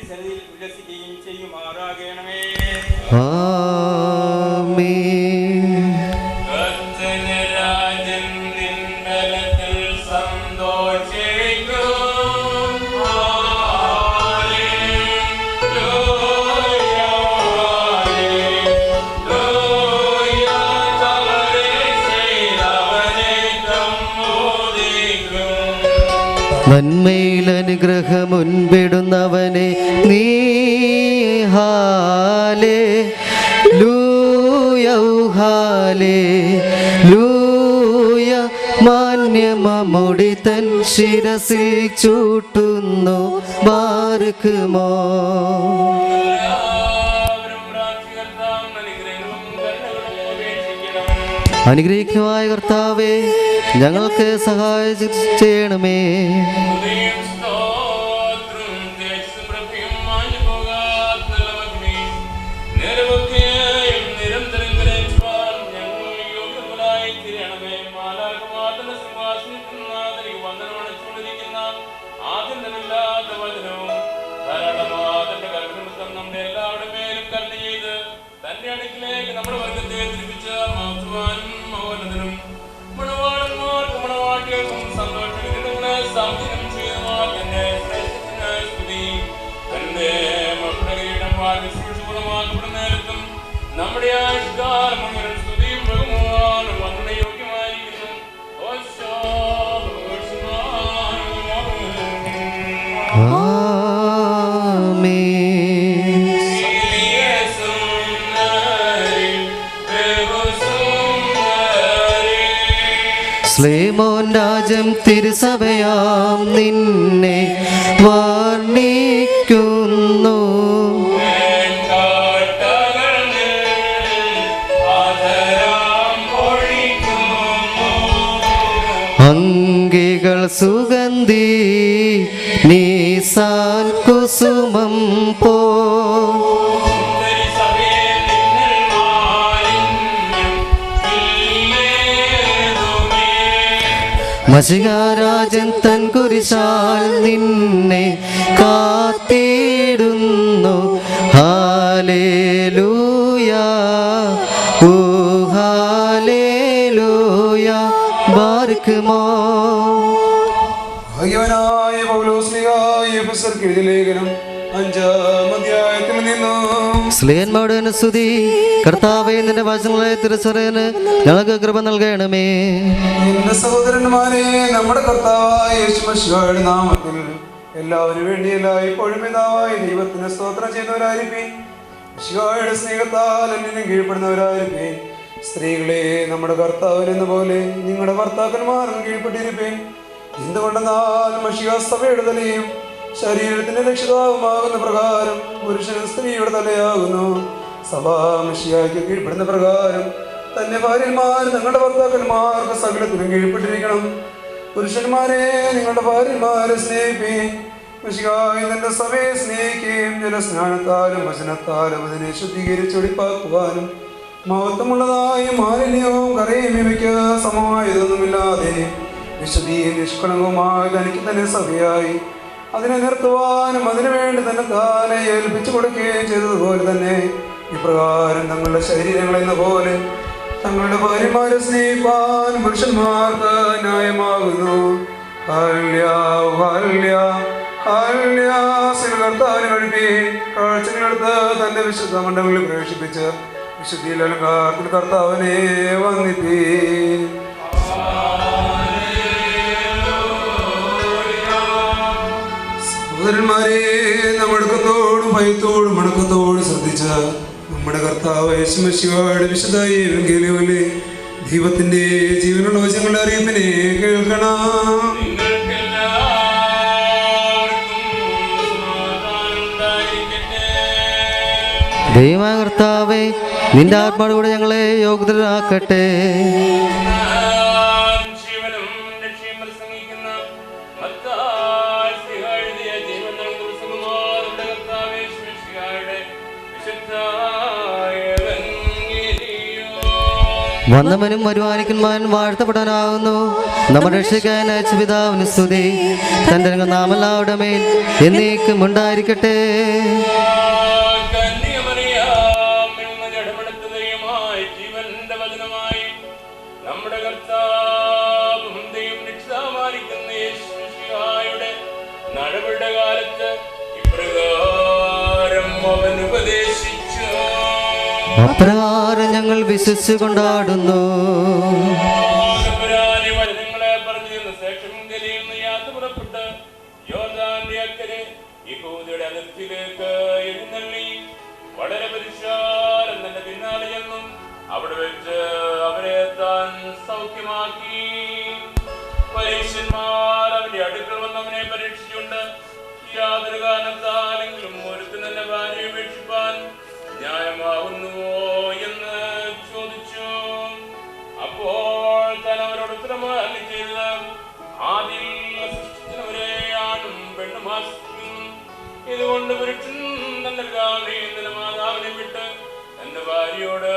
തിരുസന്നിധിയിൽ ഉല്ലസിക്കുകയും ചെയ്യുമാറാകണമേ. ആമേൻ. രാജൻ നിൻബലത്തിൽ സന്തോഷിക്കും. നന്മയിൽ അനുഗ്രഹം മുൻപിടുന്നവനെ നീ ഹല്ലേലൂയ മാന്യമമുടി തൻ ശിരസിൽ ചൂട്ടുന്നു ബാർക്കുമോ. അനുഗ്രഹിക്കുമായ കർത്താവേ, ഞങ്ങൾക്ക് സഹായം ചെയ്യണമേ. നമ്മുടെ ആവിഷ്കാരം മുഴുവൻ സ്തുതിയും ബഹുമാനം വന്ദന യോഗ്യമായിരിക്കുന്നു. ശ്ലേമോൻ രാജം തിരുസഭയാം നിന്നെ വർണ്ണിക്കുന്നു. അങ്കികൾ സുഗന്ധി നീസാൻ കുസുമം പോ. മഷികാരാജൻ തൻ കുരിശാൽ നിന്നെ കാത്തിടുന്നു. ഹല്ലേലൂയ ഓ ഹല്ലേലൂയ ബാർക്കുമോ. ഭാഗ്യവാനായ പൗലോസ്ലീഹായ എഫെസ്യർക്ക് എഴുതിയ ലേഖനം 5-ാം അധ്യായത്തിൽ നിന്നും സ്ലേന്മാരുടെ സ്തുതി. കർത്താവേ, നിന്റെ വചനങ്ങളെ തിരിച്ചറിയാന് ഞങ്ങൾക്ക് കൃപ നൽകണമേ. എന്റെ സഹോദരന്മാരെ, നമ്മുടെ കർത്താവായ യേശുമിശിഹായുടെ നാമത്തിൽ എല്ലാവരും വേണ്ടിയല്ല ഇപ്പോഴും പിതാവായ ദൈവത്തിന് സ്തോത്രം ചെയ്യുന്നവരായിരിക്കും. മിശിഹായുടെ സ്നേഹത്താൽ എന്നിനും കീഴ്പ്പെടുന്നവരായിരിക്കും. സ്ത്രീകളെ, നമ്മുടെ കർത്താവിനെന്ന പോലെ നിങ്ങളുടെ ഭർത്താക്കന്മാർക്കും കീഴ്പ്പെട്ടിരിപ്പേൻ. എന്തുകൊണ്ടെന്നാൽ മിശിഹാ സഭയുടെ തലയും ശരീരത്തിന്റെ രക്ഷിതാവുമാകുന്ന പ്രകാരം പുരുഷൻ സ്ത്രീയുടെ തലയാകുന്നു. സഭ മിശിഹായ്ക്ക് കീഴ്പ്പെടുന്ന പ്രകാരം തന്റെ ഭാര്യന്മാർ നിങ്ങളുടെ ഭർത്താക്കന്മാർക്ക് സകലത്തിനും കീഴ്പ്പെട്ടിരിക്കണം. പുരുഷന്മാരെ, നിങ്ങളുടെ ഭാര്യന്മാരെ സ്നേഹിപ്പീൻ. മിശിഹായ തന്റെ സഭയെ സ്നേഹിക്കുകയും ജലസ്നാനത്താലും വചനത്താലും അതിനെ ശുദ്ധീകരിച്ച് ഒളിപ്പാക്കുവാനും മഹത്വമുള്ളതായി മാലിന്യവും കറയും ഇവയ്ക്ക് സമമായതൊന്നുമില്ലാതെ വിശുദ്ധിയും നിഷ്കളങ്കവുമായി തനിക്ക് തന്നെ സഭയായി അതിനെ നിർത്തുവാനും അതിനുവേണ്ടി തന്നെ താനെ ഏൽപ്പിച്ചു കൊടുക്കുകയും ചെയ്തതുപോലെ തന്നെ ഇപ്രകാരം തങ്ങളുടെ ശരീരങ്ങളെന്ന പോലെ തങ്ങളുടെ ഭാര്യമാരെ സ്നേഹിപ്പാൻ പുരുഷന്മാർക്ക് ന്യായമാകുന്നു. കർത്താവിനെ കഴിപ്പീൻ. കാഴ്ചകളെടുത്ത് തന്റെ വിശുദ്ധ മണ്ഡലങ്ങളിൽ പ്രവേശിപ്പിച്ച് വിശുദ്ധിയിൽ അലങ്കാരത്തിൽ കർത്താവിനെ വന്ദിപ്പീൻ. സഹോദരന്മാരെ, നമ്മടുക്കത്തോടും ഭയത്തോടും മണക്കത്തോടും ശ്രദ്ധിച്ച നമ്മുടെ കർത്താവ് യേശുമിശിഹായുടെ വിശുദ്ധ എവങ്കേലിയോനിലെ ദൈവത്തിന്റെ ജീവനുള്ള വചനങ്ങളുടെ അറിയിപ്പിനെ കേൾക്കണം. ദൈവമായ കർത്താവേ, നിന്റെ ആത്മാവോടെ ഞങ്ങളെ യോഗ്യരാക്കട്ടെ. വന്നവനും വരുവാനിക്കന്മാരും വാഴ്ത്തപ്പെടാനാവുന്നു. നമ്മുടെ രക്ഷിക്കാൻ അയച്ച പിതാവിന് സ്തുതി. തന്റെ നാമെല്ലാവരുടെ മേൽ എന്നേക്കും ഉണ്ടായിരിക്കട്ടെ. നമ്മുടെ കർത്താവും ദൈവം രക്ഷിതാവായിരിക്കുന്ന യേശുമിശിഹായുടെ നടപടിയുടെ കാലത്ത് ഇപ്രകാരം അവൻ ഉപദേശിച്ചു. അപ്രകാരം ഞങ്ങൾ വിശ്വസിച്ചു കൊണ്ടാടുന്നു. വചനങ്ങളെ പറഞ്ഞു ശേഷം ഗലീലയിൽ നിന്ന് യാത്ര പുറപ്പെട്ട് യോർദാന്റെ അക്കരെ യഹൂദയുടെ അതിർത്തിയിലേക്ക് എഴുന്നള്ളി വളരെ പരിശാലം തന്റെ പിന്നാലെ ചെന്നു. അവിടെ വെച്ച് അവരെ താൻ സൗഖ്യമാക്കി. പരീക്ഷന്മാർ അവന്റെ അടുക്കൽ വന്നവനെ പരീക്ഷിച്ചുകൊണ്ട് യാതൊരു കാരണത്താലെങ്കിലും ഒരുത്തിന് തന്നെ ഭാര്യയെ ഉപേക്ഷിപ്പാൻ ന്യായമാകുന്നുവോ എന്ന് ചോദിച്ചു. അപ്പോൾ താൻ അവരോട് ഉത്തരമായി ചെയ്തത്, ആദ്യം സൃഷ്ടിച്ചവരെ ആണും പെണ്ണും ആസ്വദിക്കും. ഇതുകൊണ്ട് പുരുഷൻ തന്റെ പിതാവിനെയും തന്റെ മാതാവിനെയും വിട്ട് തന്റെ ഭാര്യയോട്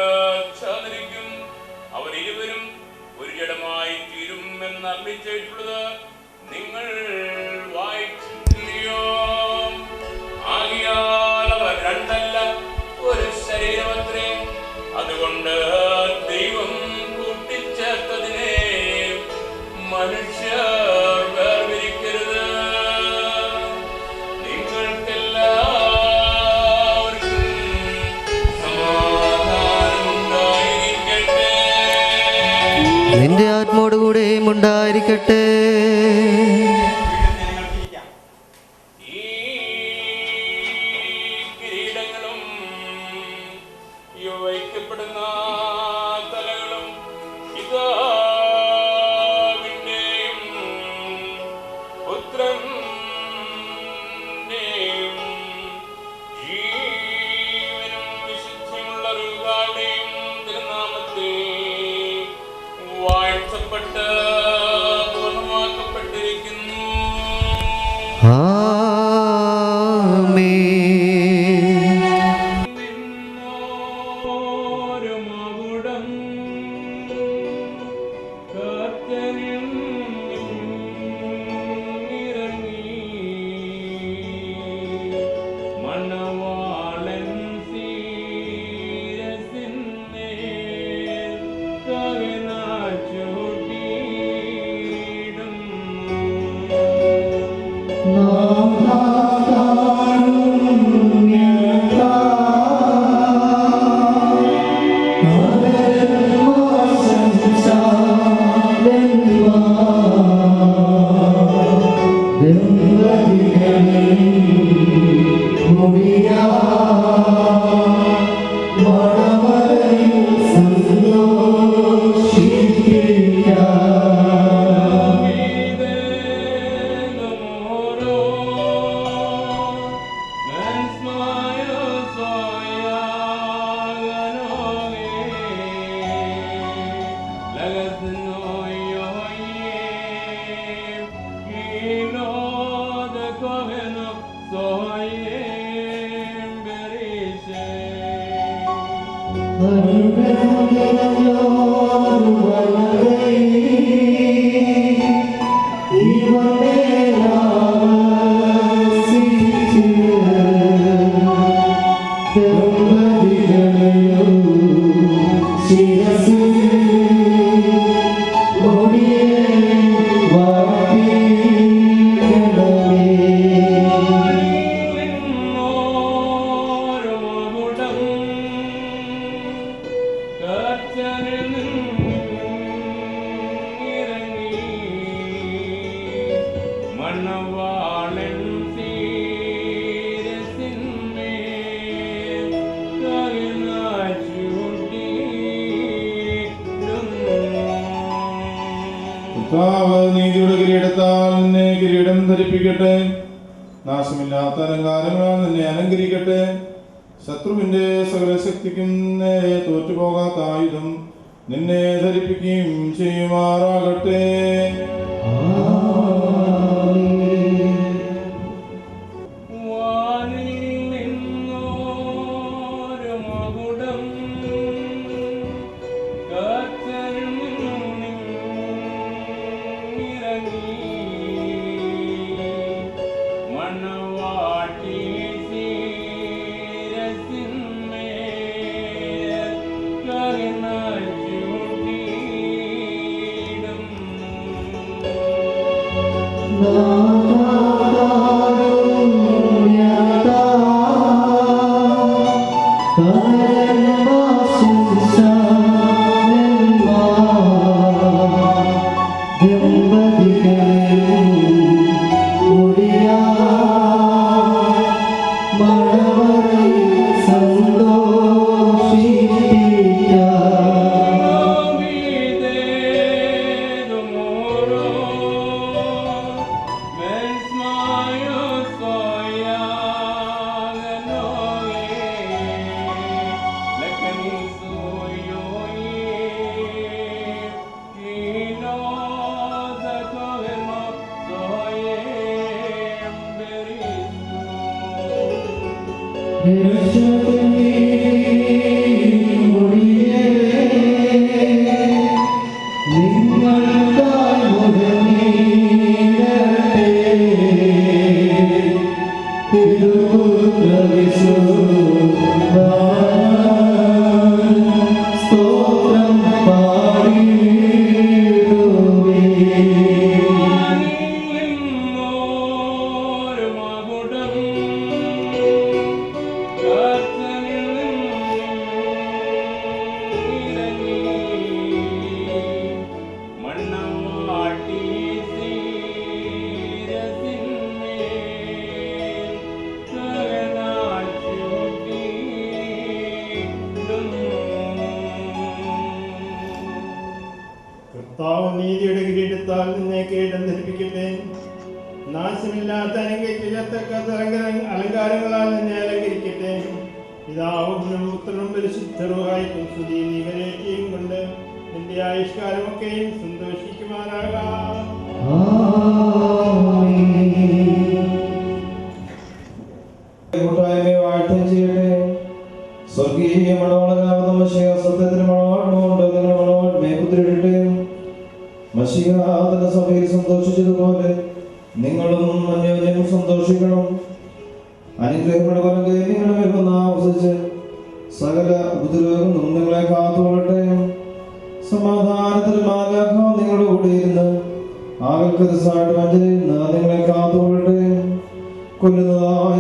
ചേർന്നിരിക്കും, അവർ ഇരുവരും ഒരു ജഡമായി തീരും എന്ന് അർപ്പിച്ചിട്ടുള്ളത് നിങ്ങൾ വായിച്ചിട്ടില്ലയോ? ആകിയാൽ അവർ രണ്ടല്ല, ഒരു ശരീരമത്രേ. അതുകൊണ്ട് ദൈവം കൂട്ടിച്ചേർത്തതിനെ മനുഷ്യർ വേർതിരിക്കരുത്. നിന്റെ ആത്മാവോടുകൂടെയും ഉണ്ടായിരിക്കട്ടെ. വയ്ക്കപ്പെടുന്ന തലകളും പുത്രന്റെയും ജീവനും വിശുദ്ധിയുള്ള റുഹായുടെയും തിരുനാമത്തെ വാഴ്ത്തപ്പെട്ട് പൂർണ്ണമാക്കപ്പെട്ടിരിക്കുന്നു. നീതിയുടെ കിരീടത്താൽ നിന്നെ കിരീടം ധരിപ്പിക്കട്ടെ. നാശമില്ലാത്ത അലങ്കാരങ്ങളാൽ നിന്നെ അലങ്കരിക്കട്ടെ. ശത്രുവിന്റെ സകല ശക്തിക്കും നേരെ തോറ്റുപോകാത്ത ആയുധം നിന്നെ ധരിപ്പിക്കുകയും ചെയ്യുമാറാകട്ടെ. God നീതിയുടെ കിരീടത്താൽ നിന്നെ കേടം ധരിപ്പിക്കട്ടെ. നാശമില്ലാത്ത അലങ്കാരങ്ങളാൽ നിന്നെ അലങ്കരിക്കട്ടെ. പിതാവും പുത്രനും പരിശുദ്ധരുമായിട്ടും സ്തുതി നീ വരേറ്റിയും കൊണ്ട് നിന്റെ ആയുഷ്കാലമൊക്കെയും സന്തോഷിക്കുമാറാകാം. കൂട്ടായ്മയെ വാഴ്ത്തം ചെയ്യട്ടെ. സ്വർഗീയ മണവാളനാകുന്ന മശിഹ സത്യത്തിന് മണവാളനുണ്ട്. നിങ്ങൾ മണവാളനെ പുത്രിയിട്ടെ. മശിഹ തന്റെ സഭയിൽ സന്തോഷിച്ചതുപോലെ നിങ്ങളും അന്യോന്യം സന്തോഷിക്കണം. അനുഗ്രഹങ്ങളുടെ പരകെ നിങ്ങളുടെ മേൽ ആവസിച്ച് സകല ഉപദ്രവങ്ങളും നിങ്ങളെ കാത്തുകൊള്ളട്ടെ. സമാധാനത്തിൽ മാലാഖ നിങ്ങളുടെ കൂടെ ഇരുന്ന് ആകൽക്കരസായിട്ട് വഞ്ചനയിരുന്ന് നിങ്ങളെ കാത്തുകൊള്ളട്ടെ. കൊല്ലുന്നതായ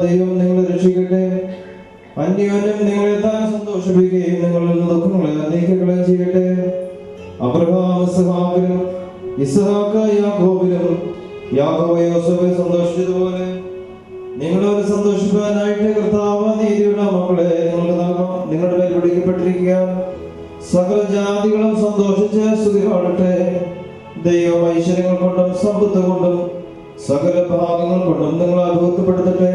ദൈവം നിങ്ങളെ രക്ഷിക്കട്ടെ. അന്യോന്യം നിങ്ങളെ താൻ സന്തോഷിപ്പിക്കുകയും നിങ്ങളിൽ നിന്ന് ദുഃഖങ്ങളെ നീക്കുകയും ചെയ്യട്ടെ. അബ്രഹാം ഇസ്ഹാക്ക് യാക്കോബിലും യാക്കോബ് യോസേഫെ സന്തോഷിച്ചതുപോലെ നിങ്ങളോട് സന്തോഷിക്കാനായിട്ട് കർത്താവ് നീതിയുടെ മക്കളെ നിങ്ങൾക്ക് നൽകാം. നിങ്ങളുടെ മേൽ പിടിക്കപ്പെട്ടിരിക്കുക സകല ജാതികളും സന്തോഷിച്ച് സ്തുതി പാടട്ടെ. ദൈവം ഐശ്വര്യങ്ങൾ കൊണ്ടും സമ്പത്ത് കൊണ്ടും സകല ഭാഗങ്ങൾ കൊണ്ടും നിങ്ങൾ അനുഭവപ്പെടുത്തട്ടെ.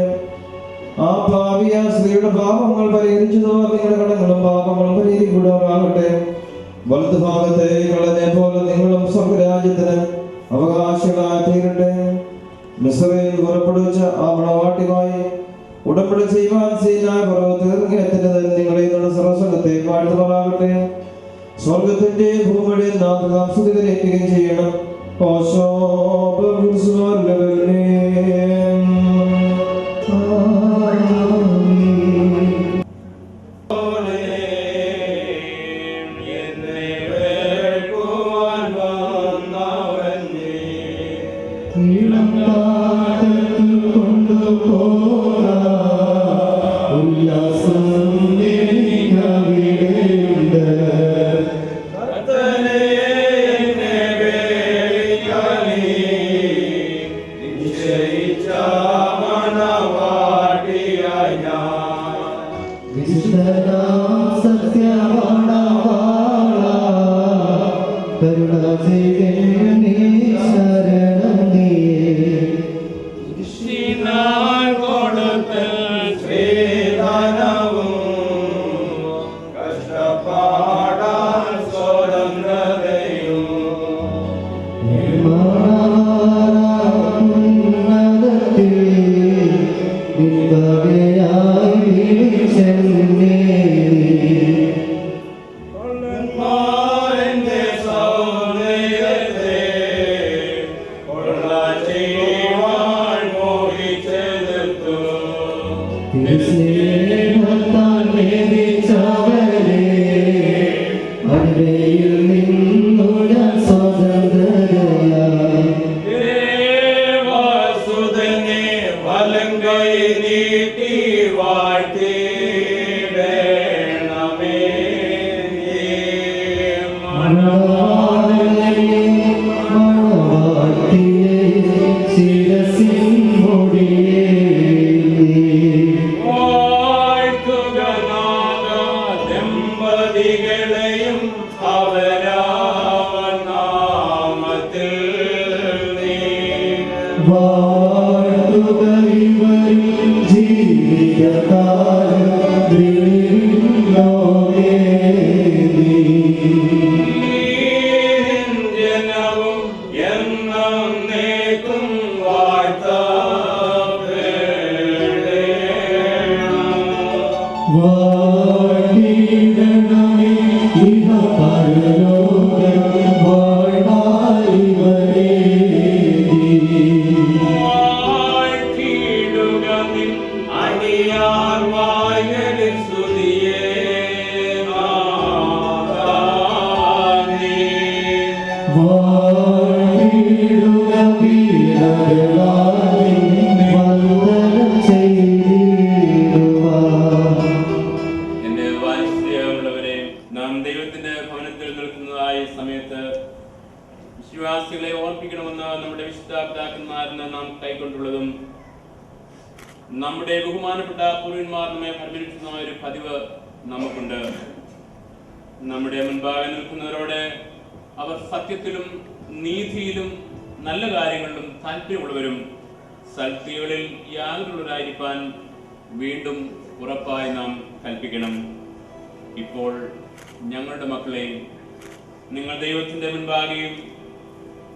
ആ ഭാവിയ സ്ത്രീയുടെ പാപങ്ങൾ പരിഹരിച്ചതുപോലെ നിങ്ങളുടെ കടങ്ങളും പാപങ്ങളും പരിഹരിക്കുവാനാകട്ടെ. വലതു ഭാഗത്തെ കളനെ പോലെ നിങ്ങളും സ്വർഗരാജ്യത്തിന് അവകാശികളായി തീരട്ടെ. മിസ്രയിൽ പുറപ്പെടുവിച്ച ആ മണവാട്ടിയുമായി ഉടമ്പടി ചെയ്യുവാൻ സീനായ പർവ്വതത്തിൽ ഇറങ്ങിയെത്തുന്നത് നിങ്ങളെ നിങ്ങളുടെ സർവ്വസംഘത്തെ വാഴ്ത്തുമാറാകട്ടെ. സ്വർഗത്തിന്റെ ഭൂമിയുടെ നാഥനാം സ്തുതികരേറ്റുകയും ചെയ്യണം. ജീവിത വാഴ്ത്തിയിടണമേ ഇഹ പരലോക വാഴ്വാരിവരേ. വാഴ്ത്തിയിടുക നിൻ അടിയാർ വായ്കളിൽ സ്തുതിയെ നാഥാനേ. വാഴ്ത്തിയിടുക വീരകളാൽ നിന്നെ വന്ദനം ചെയ്തിടുവാൻ. എന്റെ വാത്സല്യമുള്ളവരെ, നാം ദൈവത്തിന്റെ ഭവനത്തിൽ നിൽക്കുന്നതായ സമയത്ത് വിശ്വാസികളെ ഓർപ്പിക്കണമെന്ന് നമ്മുടെ വിശുദ്ധ പിതാക്കന്മാരിൽ നിന്ന് നാം കൈക്കൊണ്ടുള്ളതും നമ്മുടെ ബഹുമാനപ്പെട്ട പൂർവ്വന്മാർ നമ്മെ പരിപാലിക്കുന്ന ഒരു പതിവ് നമുക്കുണ്ട്. നമ്മുടെ മുൻപാകെ നിൽക്കുന്നവരോട് അവർ സത്യത്തിലും നീതിയിലും നല്ല കാര്യങ്ങളിലും താല്പര്യമുള്ളവരും സൽക്രിയകളിൽ യാതൊരുള്ളവരായിരിക്കാൻ വീണ്ടും ഉറപ്പായി നാം കൽപ്പിക്കണം. ഇപ്പോൾ ഞങ്ങളുടെ മക്കളെ നിങ്ങൾ ദൈവത്തിന്റെ മുൻപാകെയും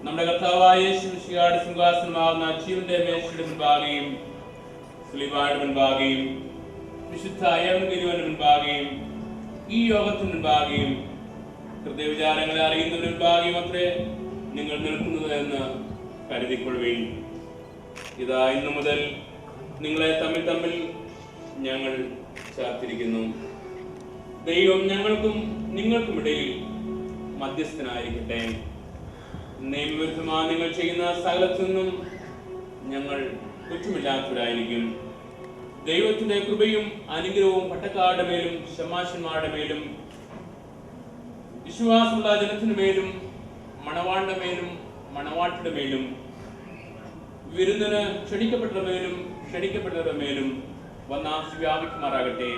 നമ്മുടെ കർത്താവായ യേശു മിശിഹായുടെ സിംഹാസനമാകുന്ന ജീവന്റെ മേശയുടെ മുൻപാകെയും സ്ലീബായുടെ മുൻപാകെയും വിശുദ്ധ ഏവൻഗേലിയോന്റെ മുൻപാകെയും ഈ യോഗത്തിന് മുൻപാകെയും ഹൃദയവിചാരങ്ങളെ അറിയുന്നതിന് മുൻപാകെയും അത്രേ നിങ്ങൾ നിൽക്കുന്നത് എന്ന് കരുതിക്കൊള്ളുകയും. ഇതാ ഇന്നു മുതൽ നിങ്ങളെ തമ്മിൽ തമ്മിൽ ഞങ്ങൾ ചേർത്തിരിക്കുന്നു. ദൈവം ഞങ്ങൾക്കും നിങ്ങൾക്കുമിടയിൽ മധ്യസ്ഥനായിരിക്കട്ടെ. നിയമവിരുദ്ധമായി നിങ്ങൾ ചെയ്യുന്ന സകലത്തിൽ നിന്നും ഞങ്ങൾ കുറ്റമില്ലാത്തവരായിരിക്കും. ദൈവത്തിന്റെ കൃപയും അനുഗ്രഹവും പട്ടക്കാരുടെ മേലും ശമാശന്മാരുടെ മേലും വിശ്വാസമുള്ള ജനത്തിനു മേലും മണവാളുടെ മേലും മണവാട്ടിയുടെ മേലും വിരുന്നിന് ക്ഷണിക്കപ്പെട്ടവരുടെ മേലും ക്ഷണിക്കപ്പെട്ടവരുടെ മേലും വന്നാസി വ്യാപിക്കുമാറാകട്ടെ.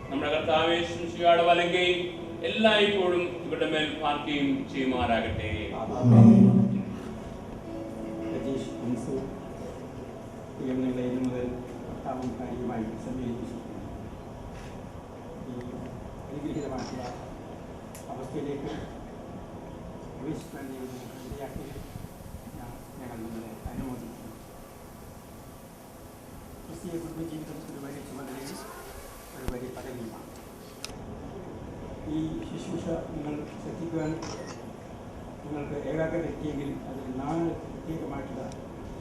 നമ്മുടെ കർത്താവേ ശിശുവാടെ വലങ്കയും എല്ലായ്പ്പോഴും ഇവരുടെ മേൽ പാർക്കുകയും ചെയ്യുമാറാകട്ടെ. കാര്യമായി സമീപിച്ചു. ഈ അനുഗ്രഹീതമായിട്ടുള്ള അവസ്ഥയിലേക്ക് പ്രവേശിക്കാൻ ഇടയാക്കി ഞങ്ങൾ നിങ്ങളെ അനുമോദിക്കുന്നു. ക്രിസ്തീയ കുടുംബജീവിതം ഒരു വലിയ ചുമതലയും ഒരു വലിയ പദവിയുമാണ്. ഈ ശുശ്രൂഷ നിങ്ങൾ ശ്രദ്ധിക്കുവാൻ നിങ്ങൾക്ക് ഏകാഗ്രത എത്തിയെങ്കിൽ അതിൽ 4 പ്രത്യേകമായിട്ടുള്ള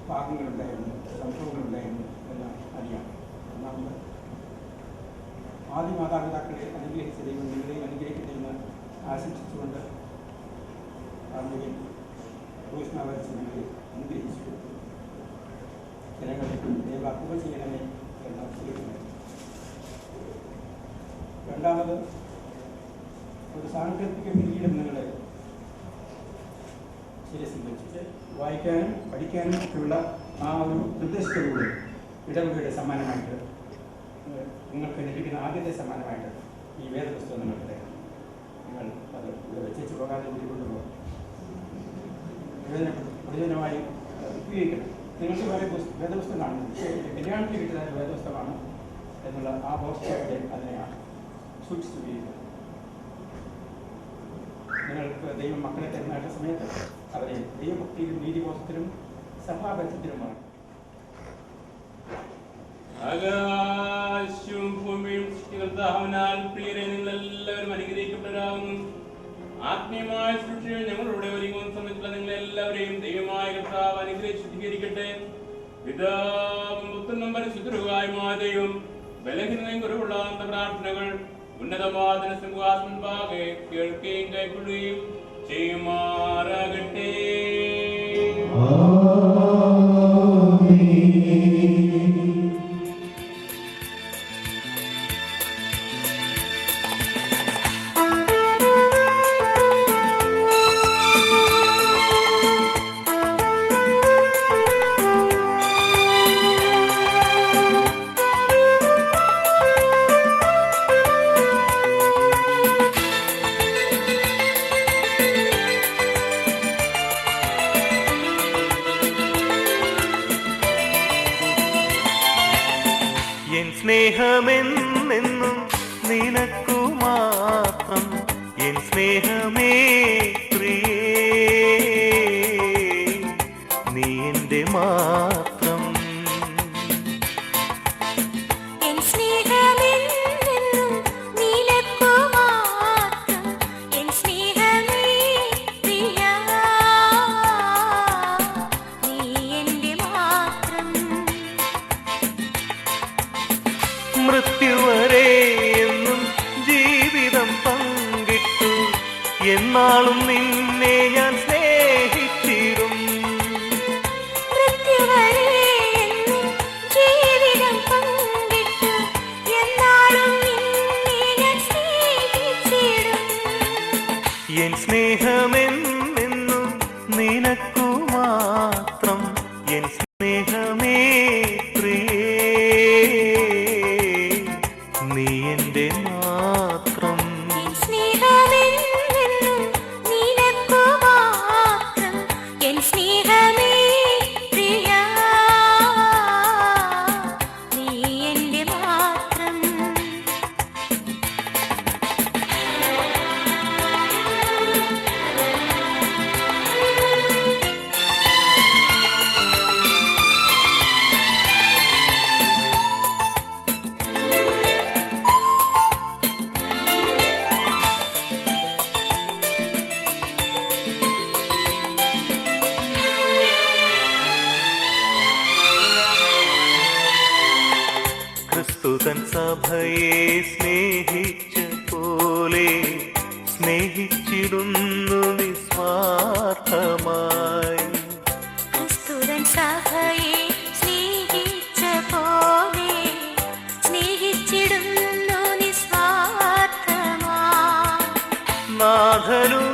ഭാഗങ്ങളുണ്ടായിരുന്നു, സംഭവങ്ങളുണ്ടായിരുന്നു എന്ന് അറിയാം. ഒന്നാമത്, ആദ്യ മാതാപിതാക്കളെ അനുഗ്രഹിച്ച ദൈവം നിങ്ങളെയും അനുഗ്രഹിക്കട്ടെ എന്ന് ആശംസിച്ചുകൊണ്ട് ഞങ്ങളെ അനുഗ്രഹിച്ചു. ജനങ്ങളെ ദൈവ കൃപ ചെയ്യണമേ എന്ന് ചെയ്യുന്നത്. രണ്ടാമത്, ഒരു സാങ്കല്പിക കിരീടം നിങ്ങളെ ശിരസിൽ വെച്ചിട്ട് വായിക്കാനും പഠിക്കാനും ഒക്കെയുള്ള ആ ഒരു നിർദ്ദേശത്തോടുകൂടി ഇടവകയുടെ സമ്മാനമായിട്ട് നിങ്ങൾക്ക് ലഭിക്കുന്ന ആദ്യത്തെ സമ്മാനമായിട്ട് ഈ വേദപുസ്തകം നിങ്ങൾക്ക് തരാം. നിങ്ങൾ അത് ഇവിടെ വെച്ചു പോകാതെ കൂട്ടിക്കൊണ്ടുപോകും പ്രയോജനമായി ഉപയോഗിക്കണം. നിങ്ങൾക്ക് വേറെ വേദപുസ്തകം കാണുന്നത് പക്ഷേ കല്യാണത്തിന് കിട്ടുന്ന വേദപുസ്തകമാണ് എന്നുള്ള ആ ബോധത്തോടെ അതിനെയാണ് സൂക്ഷിച്ചു ഉപയോഗിക്കുന്നത്. നിങ്ങൾക്ക് ദൈവം മക്കളെ തരുന്ന സമയത്ത് അവരെ ദൈവഭക്തിയിലും നീതിബോധത്തിലും സഭാബന്ധത്തിലുമാണ്. ആകാശവും ഭൂമിയും സൃഷ്ടികർത്താവിനാൽ പ്രിയരെ നിങ്ങളെല്ലാവരും അനുഗ്രഹിക്കപ്പെടാവുന്നു. ആത്മീയമായ സൃഷ്ടിയിൽ ഞങ്ങളുടെ ഒരുങ്ങുന്ന സമയത്തുള്ള നിങ്ങളെല്ലാവരെയും ദൈവമായ കർത്താവ് അനുഗ്രഹിച്ച് ശുദ്ധീകരിക്കട്ടെ. പിതാവും പുത്രനും പരിശുദ്ധരുമായ ദൈവം ബലഹീനതയും കുറവുള്ളാത്ത പ്രാർത്ഥനകൾ ഉന്നതവാദന സിംഹാസനമുൻപാകെ കേൾക്കുകയും കൈക്കൊള്ളുകയും ചെയ്യുമാറാകട്ടെ. സ്നേഹമെന്നെന്നും നിനക്കു മാത്രം എൻ സ്നേഹമേ പ്രിയേ നീ എൻ്റെ മാത്രം എൻ സ്നേഹമെന്നെന്നും എന്നാളും നിന്നെ ഞാൻ സ്നേഹിച്ചിടും. ജീവിതം പങ്കിട്ടു എന്നാളും നിന്നെ ഞാൻ സ്നേഹിച്ചിടും. എൻ സ്നേഹമെന്നെന്നും നിനക്കു മാത്രം, എൻ സ്നേഹമേ പ്രിയേ, നീ എൻ്റെ മാത്രം. സ്നേഹമെന്നും നിനക്കു മാത്രം, എൻ സ്നേഹമേ പ്രിയാ, നീ എൻ്റെ മാത്രം. ക്രിസ്തുതൻ സഭയെ സ്നേഹിച്ച പോലെ സ്നേഹിച്ചിടുന്നു നിസ്വാർത്ഥമായി. ക്രിസ്തുതൻ സഭയെ സ്നേഹിച്ച പോലെ സ്നേഹിച്ചിടുന്നു നിസ്വാർത്ഥമായി. നാഥനും